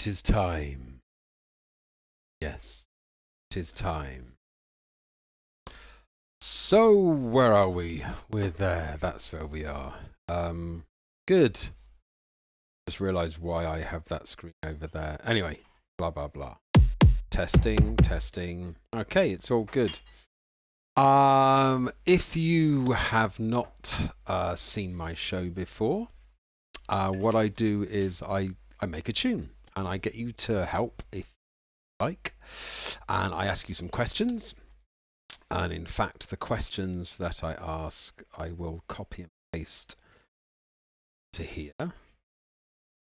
It is time. Yes, it is time. So, where are we? We're there. That's where we are. Good. Just realised why I have that screen over there. Anyway, blah, blah, blah. Testing, testing. Okay, it's all good. If you have not seen my show before, what I do is I make a tune and I get you to help if you like, and I ask you some questions. And in fact, the questions that I ask, I will copy and paste to here.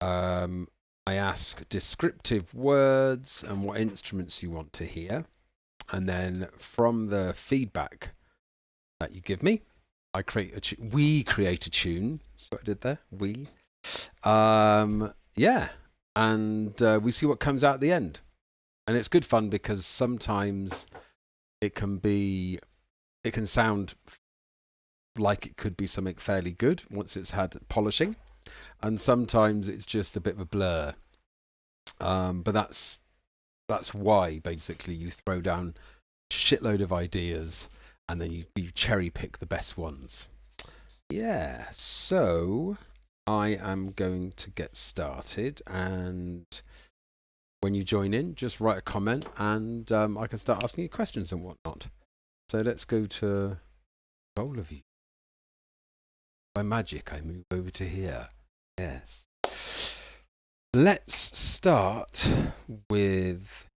I ask descriptive words and what instruments you want to hear. And then from the feedback that you give me, I create we create a tune. That's what I did there. We. Yeah. And we see what comes out at the end. And it's good fun because sometimes it can sound like it could be something fairly good once it's had polishing. And sometimes it's just a bit of a blur. But that's why basically you throw down a shitload of ideas and then you cherry pick the best ones. Yeah, so I am going to get started, and when you join in, just write a comment and I can start asking you questions and whatnot. So let's go to all of you. By magic, I move over to here. Yes. Let's start with,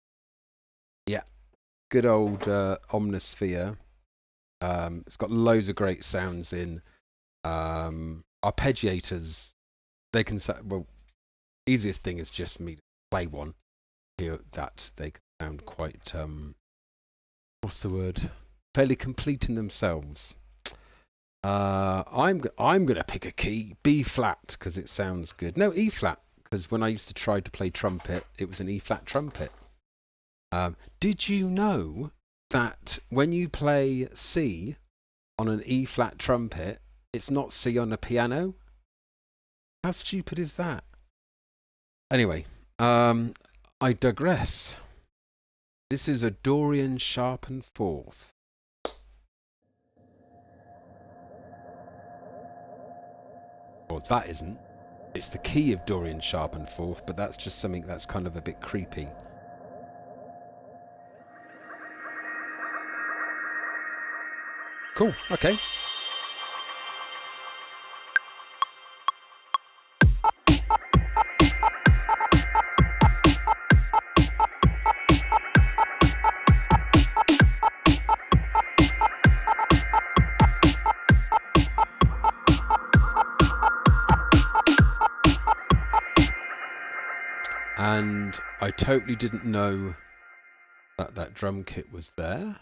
good old Omnisphere. It's got loads of great sounds in. Arpeggiators, they can sound, well, easiest thing is just for me to play one. Hear that they can sound quite, what's the word? Fairly complete in themselves. I'm gonna pick a key, B flat, because it sounds good. No, E flat, because when I used to try to play trumpet, it was an E flat trumpet. Did you know that when you play C on an E flat trumpet, it's not C on a piano? How stupid is that? Anyway, I digress. This is a Dorian sharpened fourth. Well, that isn't. It's the key of Dorian sharpened fourth, but that's just something that's kind of a bit creepy. Cool, okay. And I totally didn't know that that drum kit was there.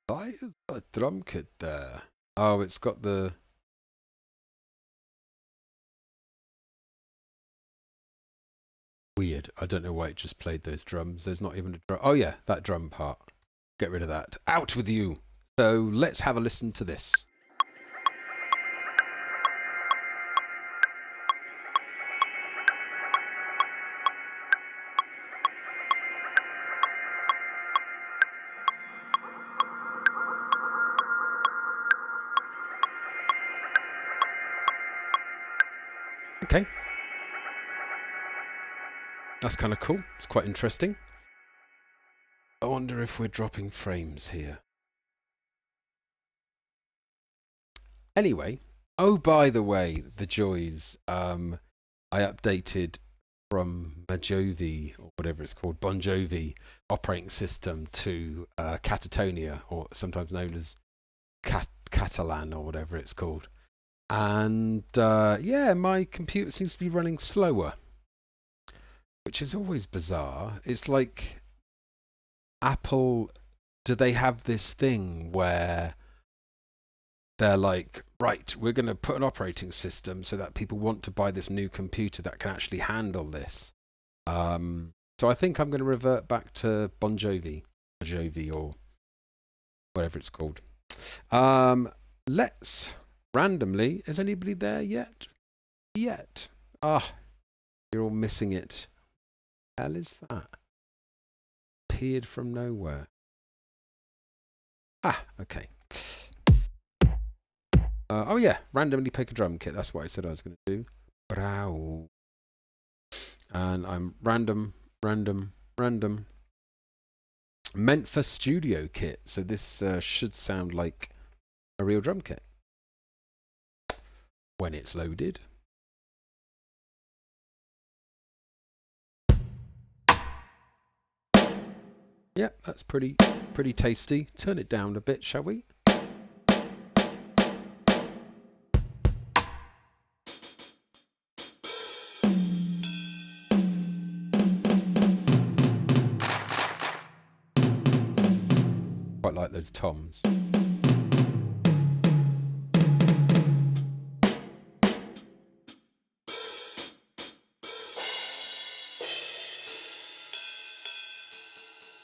Why is that drum kit there? Oh, it's got the... Weird. I don't know why it just played those drums. There's not even a drum. Oh yeah, that drum part. Get rid of that. Out with you. So let's have a listen to this. Okay. That's kind of cool. It's quite interesting. I wonder if we're dropping frames here. Anyway, oh, by the way, the joys. I updated from Majovi, or whatever it's called, Bon Jovi operating system to Catatonia, or sometimes known as Catalan, or whatever it's called. And yeah, my computer seems to be running slower, which is always bizarre. It's like Apple, do they have this thing where they're like, right, we're going to put an operating system so that people want to buy this new computer that can actually handle this. So I think I'm going to revert back to Bon Jovi, or whatever it's called. Let's randomly, is anybody there yet? Ah, You're all missing it. What the hell is that? Appeared from nowhere. Ah, okay. Oh yeah, randomly pick a drum kit. That's what I said I was going to do. Brow. And I'm random. Meant for studio kit. So this should sound like a real drum kit when it's loaded. Yeah, that's pretty tasty. Turn it down a bit, shall we? Quite like those toms.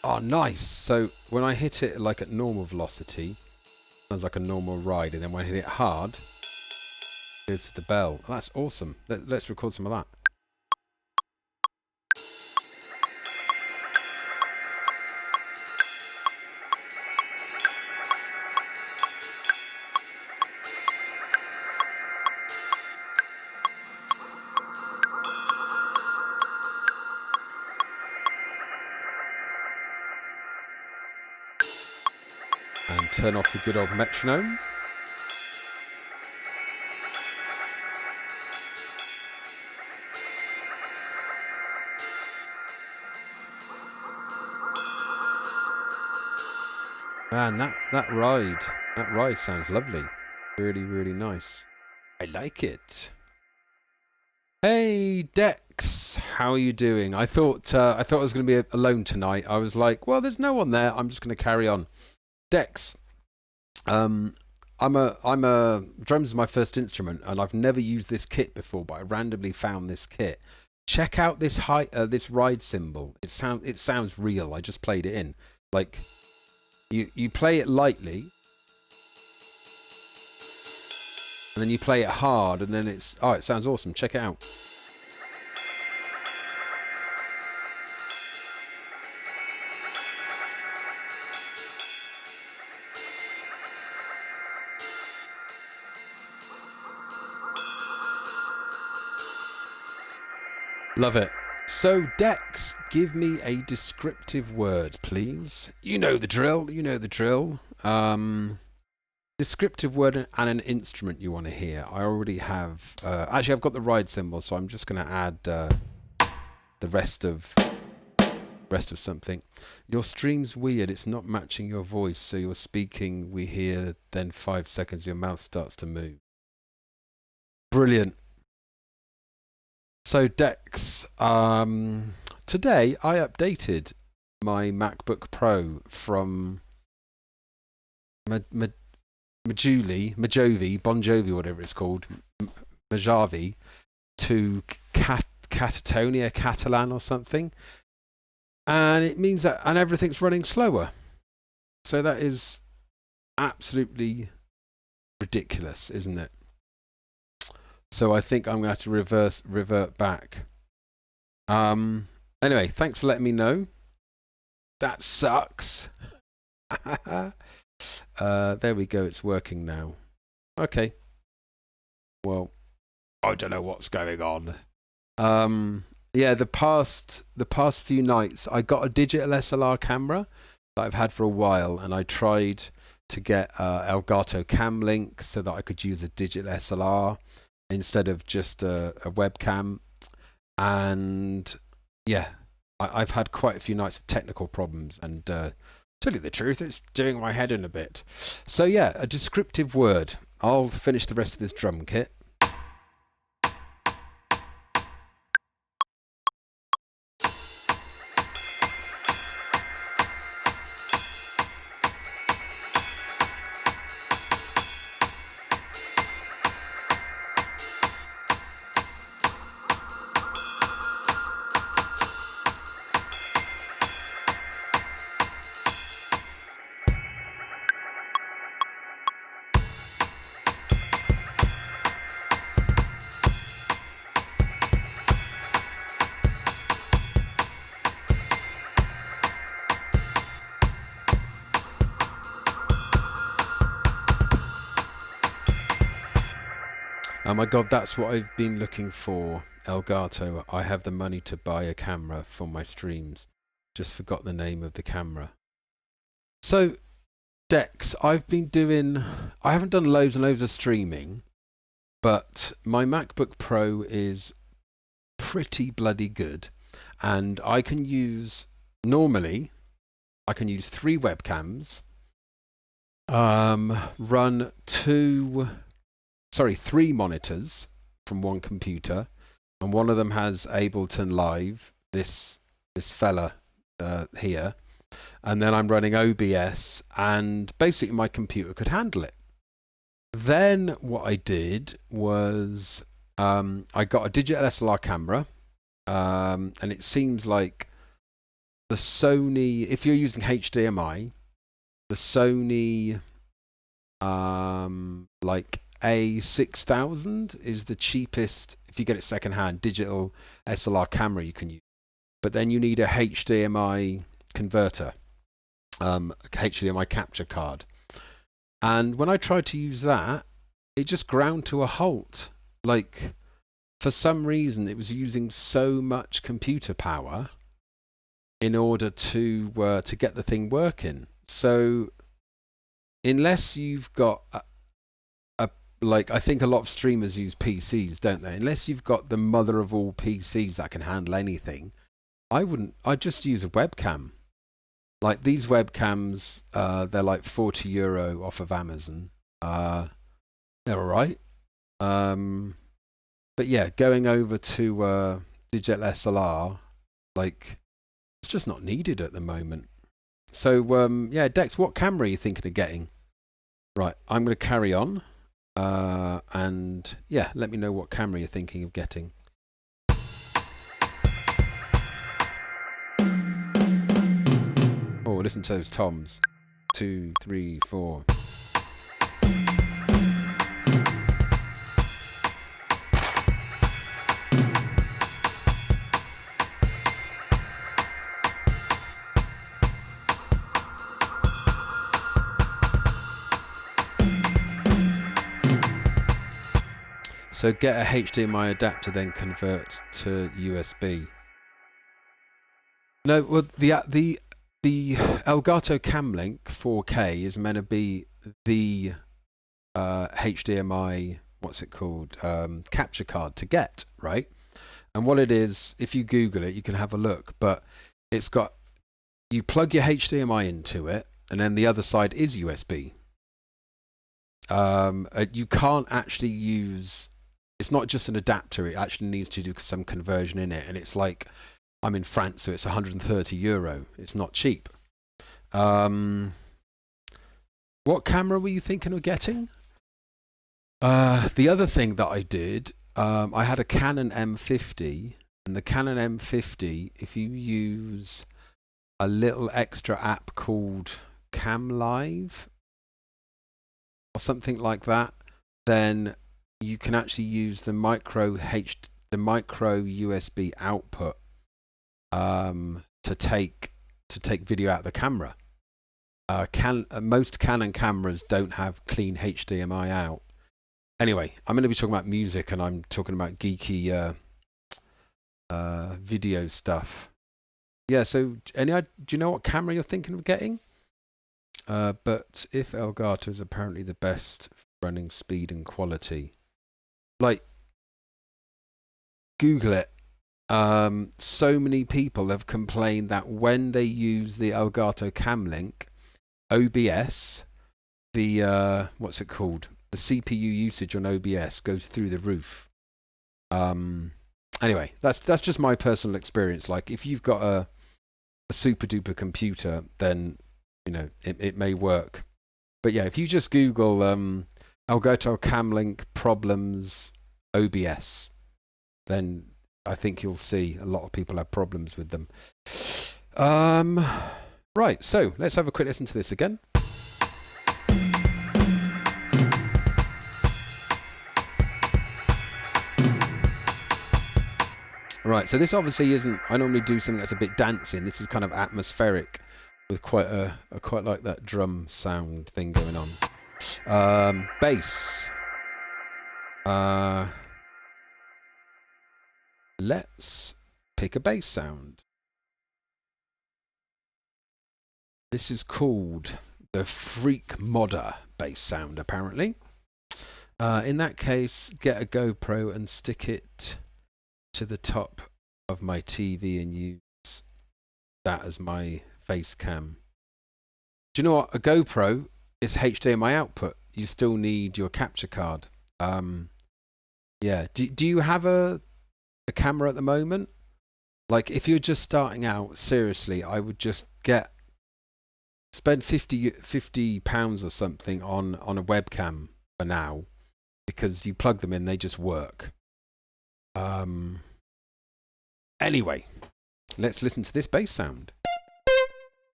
Oh, nice. So when I hit it like at normal velocity, it sounds like a normal ride, and then when I hit it hard, it's the bell. Oh, that's awesome. Let's record some of that. And turn off the good old metronome. Man, that ride sounds lovely. Really nice. I like it. Hey Dex, how are you doing? I thought I was going to be alone tonight. I was like, well, there's no one there. I'm just going to carry on. Dex, I'm a drums is my first instrument, and I've never used this kit before, but I randomly found this kit. Check out this this ride cymbal. It sounds real. I just played it in. Like you play it lightly, and then you play it hard, and then it sounds awesome. Check it out. Love it. So, Dex, give me a descriptive word, please. You know the drill. Descriptive word and an instrument you want to hear. I already have... actually, I've got the ride cymbal, so I'm just going to add the rest of something. Your stream's weird. It's not matching your voice, so you're speaking, we hear, then 5 seconds, your mouth starts to move. Brilliant. So Dex, today I updated my MacBook Pro from Bon Jovi, whatever it's called, Mojave, to Catatonia, Catalan or something, and it means that everything's running slower. So that is absolutely ridiculous, isn't it? So I think I'm going to have to revert back. Anyway, thanks for letting me know. That sucks. There we go. It's working now. Okay. Well, I don't know what's going on. Yeah, the past few nights, I got a digital SLR camera that I've had for a while, and I tried to get Elgato Cam Link so that I could use a digital SLR instead of just a webcam. And yeah, I've had quite a few nights of technical problems, and to tell you the truth, it's doing my head in a bit. So yeah, a descriptive word. I'll finish the rest of this drum kit. Oh my god, that's what I've been looking for, Elgato. I have the money to buy a camera for my streams. Just forgot the name of the camera. So, Dex, I haven't done loads and loads of streaming, but my MacBook Pro is pretty bloody good. And normally, I can use 3 webcams, run 3 monitors from one computer, and one of them has Ableton Live, this fella here, and then I'm running OBS, and basically my computer could handle it. Then what I did was I got a digital SLR camera, and it seems like the Sony, if you're using HDMI, the Sony like A6000 is the cheapest, if you get it secondhand, digital SLR camera you can use. But then you need a HDMI converter, HDMI capture card. And when I tried to use that, it just ground to a halt. Like, for some reason, it was using so much computer power in order to get the thing working. So, unless you've got like, I think a lot of streamers use PCs, don't they? Unless you've got the mother of all PCs that can handle anything, I'd just use a webcam. Like, these webcams, they're like €40 off of Amazon. They're alright. But yeah, going over to digital SLR, like, it's just not needed at the moment. So, yeah, Dex, what camera are you thinking of getting? Right, I'm going to carry on. And yeah, let me know what camera you're thinking of getting. Oh, listen to those toms. 2, 3, 4. So get a HDMI adapter, then convert to USB. No, well, the Elgato Camlink 4K is meant to be the HDMI, what's it called, capture card to get, right? And what it is, if you Google it, you can have a look. But it's got, you plug your HDMI into it, and then the other side is USB. You can't actually use. It's not just an adapter, it actually needs to do some conversion in it. And it's like, I'm in France, so it's €130. It's not cheap. What camera were you thinking of getting? The other thing that I did, I had a Canon M50. And the Canon M50, if you use a little extra app called Cam Live, or something like that, then you can actually use the micro USB output to take video out of the camera. Most Canon cameras don't have clean HDMI out. Anyway, I'm going to be talking about music, and I'm talking about geeky video stuff. Yeah. So, do you know what camera you're thinking of getting? But if Elgato is apparently the best running speed and quality. Like, Google it. So many people have complained that when they use the Elgato Camlink, OBS, the what's it called? The CPU usage on OBS goes through the roof. Anyway, that's just my personal experience. Like, if you've got a super duper computer, then you know it may work. But yeah, if you just Google Elgato Camlink problems OBS, then I think you'll see a lot of people have problems with them. Right, so let's have a quick listen to this again. Right, so this obviously isn't, I normally do something that's a bit dancing. This is kind of atmospheric with I quite like that drum sound thing going on. Bass. Let's pick a bass sound. This is called the Freak Modder bass sound, apparently. In that case, get a GoPro and stick it to the top of my TV and use that as my face cam. Do you know what? A GoPro is HDMI output. You still need your capture card. Yeah. Do you have a camera at the moment? Like, if you're just starting out, seriously, I would just spend £50 or something on a webcam for now, because you plug them in, they just work. Anyway, let's listen to this bass sound.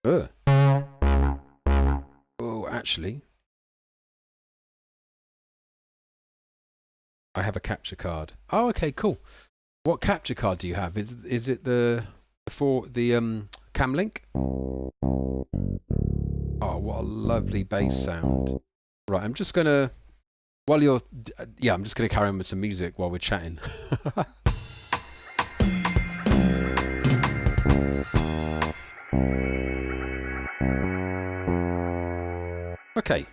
Oh, actually, I have a capture card. Oh, okay, cool. What capture card do you have? Is it the Cam Link? Oh, what a lovely bass sound. Right, I'm just gonna I'm just gonna carry on with some music while we're chatting. Okay.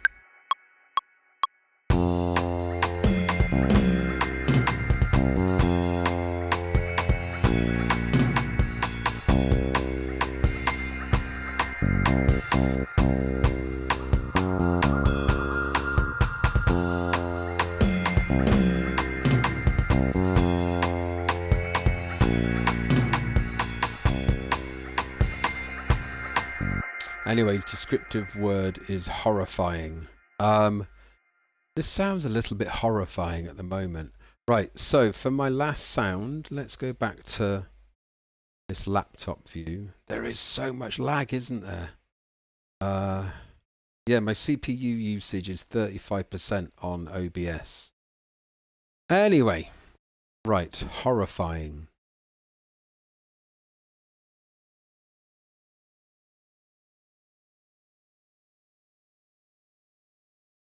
Anyways, descriptive word is horrifying. This sounds a little bit horrifying at the moment. Right, so for my last sound, let's go back to this laptop view. There is so much lag, isn't there? Yeah, my CPU usage is 35% on OBS. Anyway, right, horrifying.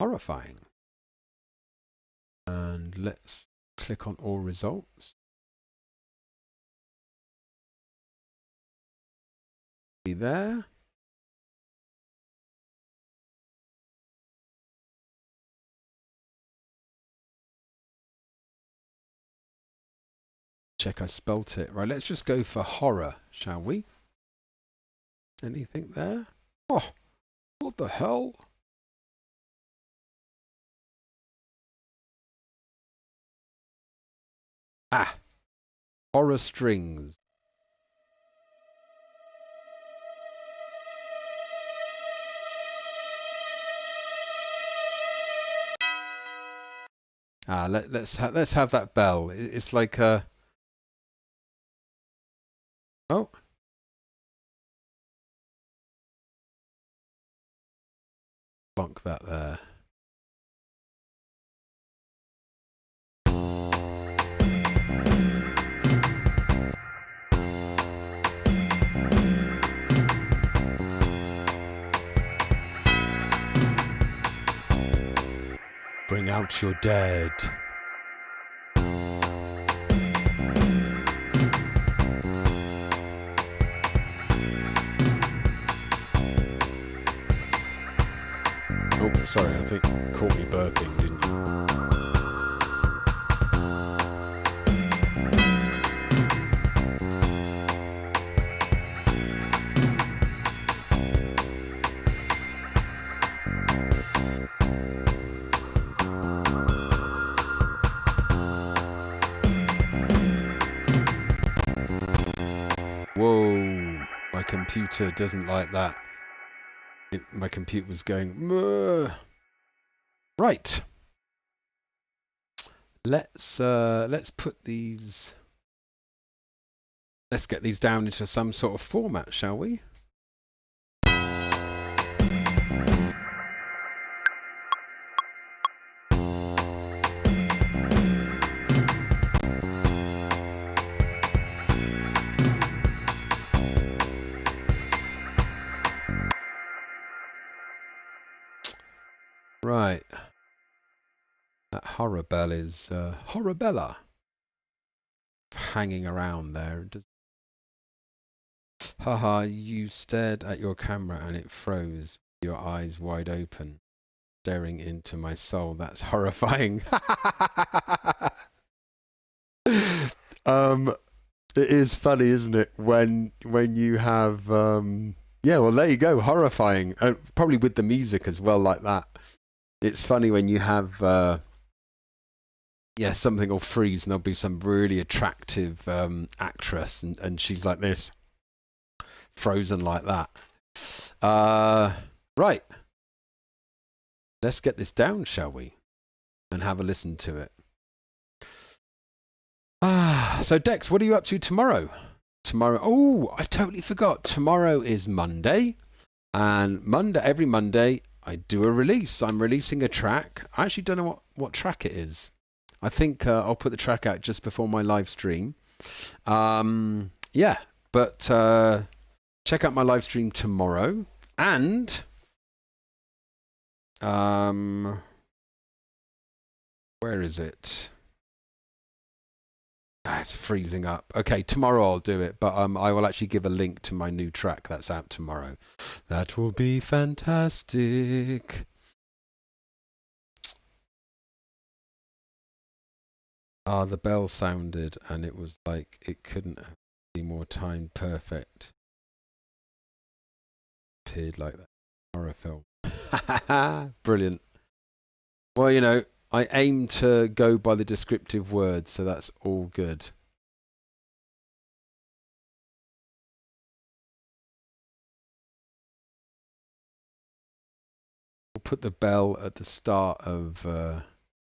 Horrifying. And let's click on all results. See there. Check I spelt it. Right, let's just go for horror, shall we? Anything there? Oh, what the hell? Ah, horror strings. Ah, let's have that bell. It's like a. Oh. Bonk that there. Bring out your dead. Oh, sorry, I think you caught me burping, didn't you? Whoa, my computer doesn't like that. My computer was going, Muh. Right. Let's put these. Let's get these down into some sort of format, shall we? Right. That Horribelle is Horribella hanging around there. Haha, you stared at your camera and it froze, your eyes wide open, staring into my soul. That's horrifying. It is funny, isn't it? When you have yeah, well there you go, horrifying. Probably with the music as well, like that. It's funny when you have yeah, something will freeze and there'll be some really attractive actress and she's like this, frozen like that. Right. Let's get this down, shall we? And have a listen to it. So Dex, what are you up to tomorrow? Tomorrow, oh, I totally forgot. Tomorrow is Monday. And every Monday, I do a release. I'm releasing a track. I actually don't know what track it is. I think I'll put the track out just before my live stream. Yeah, but check out my live stream tomorrow. And where is it? It's freezing up. Okay, tomorrow I'll do it, but I will actually give a link to my new track that's out tomorrow. That will be fantastic. The bell sounded and it was like it couldn't be more timed perfect. Appeared like that horror film. Brilliant. Well, you know, I aim to go by the descriptive words, so that's all good. We'll put the bell at the start of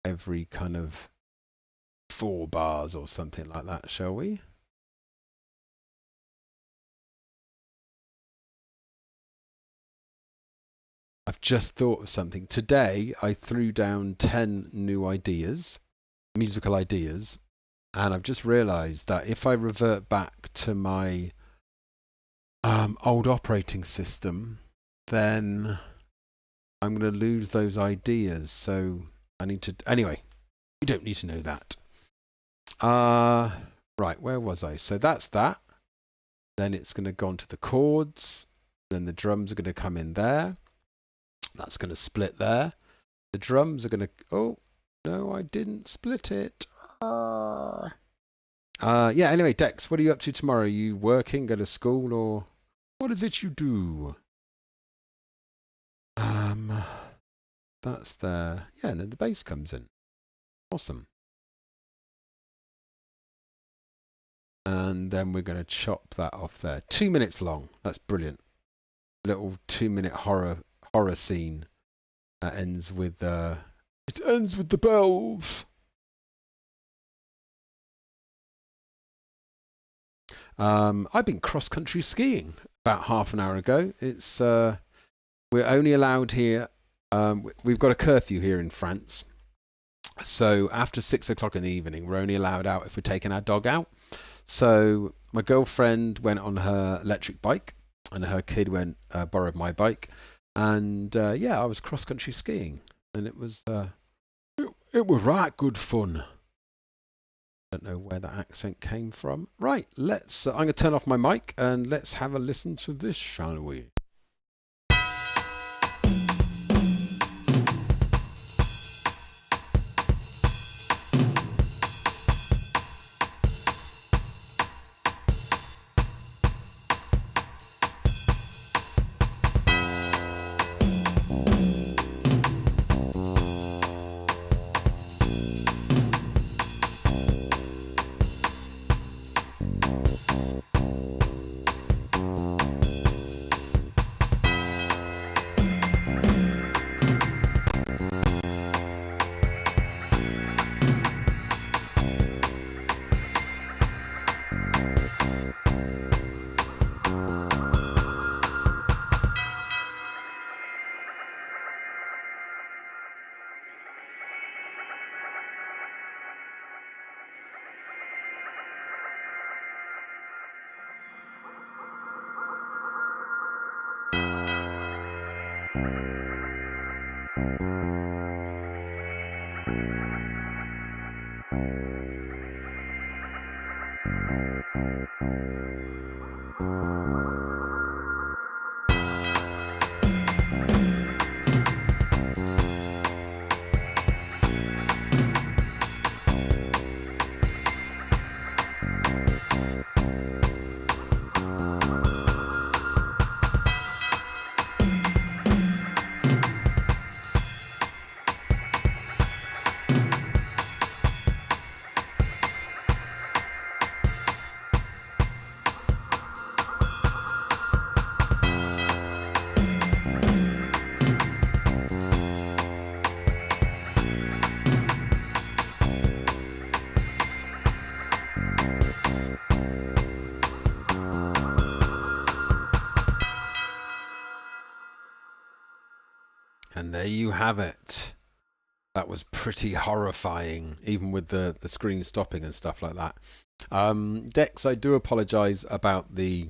every kind of 4 bars or something like that, shall we? I've just thought of something. Today, I threw down 10 new ideas, musical ideas, and I've just realised that if I revert back to my old operating system, then I'm going to lose those ideas. So I need to... Anyway, you don't need to know that. Right, where was I? So that's that. Then it's going to go onto the chords. Then the drums are going to come in there. That's going to split there. The drums are going to... Oh, no, I didn't split it. Yeah, anyway, Dex, what are you up to tomorrow? Are you working, go to school, or what is it you do? That's there. Yeah, and then the bass comes in. Awesome. And then we're going to chop that off there. 2 minutes long. That's brilliant. Little 2-minute horror scene that ends with it ends with the bells. I've been cross-country skiing about half an hour ago. It's we're only allowed here. We've got a curfew here in France, so after 6 o'clock in the evening, we're only allowed out if we're taking our dog out. So my girlfriend went on her electric bike, and her kid borrowed my bike. And yeah, I was cross-country skiing, and it was right good fun. Don't know where that accent came from. Right, let's. I'm going to turn off my mic and let's have a listen to this, shall we? And there you have it. That was pretty horrifying, even with the screen stopping and stuff like that. Dex, I do apologise about the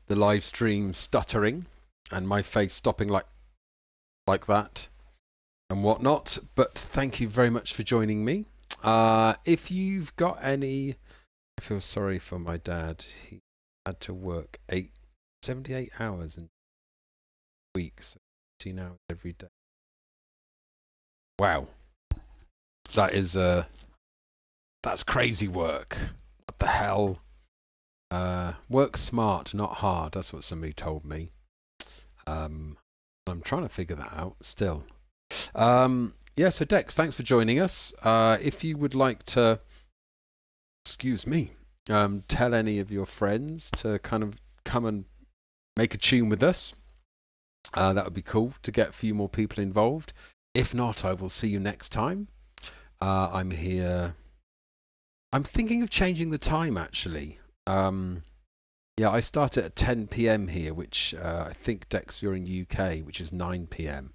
live stream stuttering and my face stopping like that and whatnot. But thank you very much for joining me. If you've got any, I feel sorry for my dad. He had to work 78 hours in weeks, 18 hours every day. Wow, that is that's crazy work. What the hell? Work smart, not hard. That's what somebody told me. I'm trying to figure that out still. Yeah, so Dex, thanks for joining us. If you would like to, excuse me, tell any of your friends to kind of come and make a tune with us, that would be cool to get a few more people involved. If not, I will see you next time. I'm here. I'm thinking of changing the time, actually. Yeah, I start at 10 p.m. here, which I think, Dex, you're in UK, which is 9 p.m.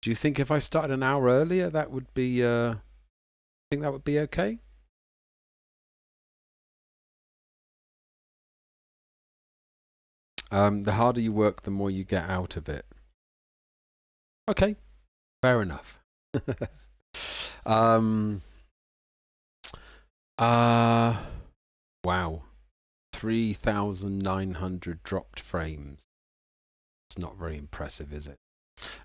Do you think if I started an hour earlier, that would be, think that would be okay? The harder you work, the more you get out of it. Okay, fair enough. Wow. 3,900 dropped frames. It's not very impressive, is it?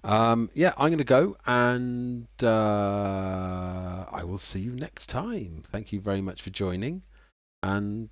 Yeah, I'm going to go, and I will see you next time. Thank you very much for joining, and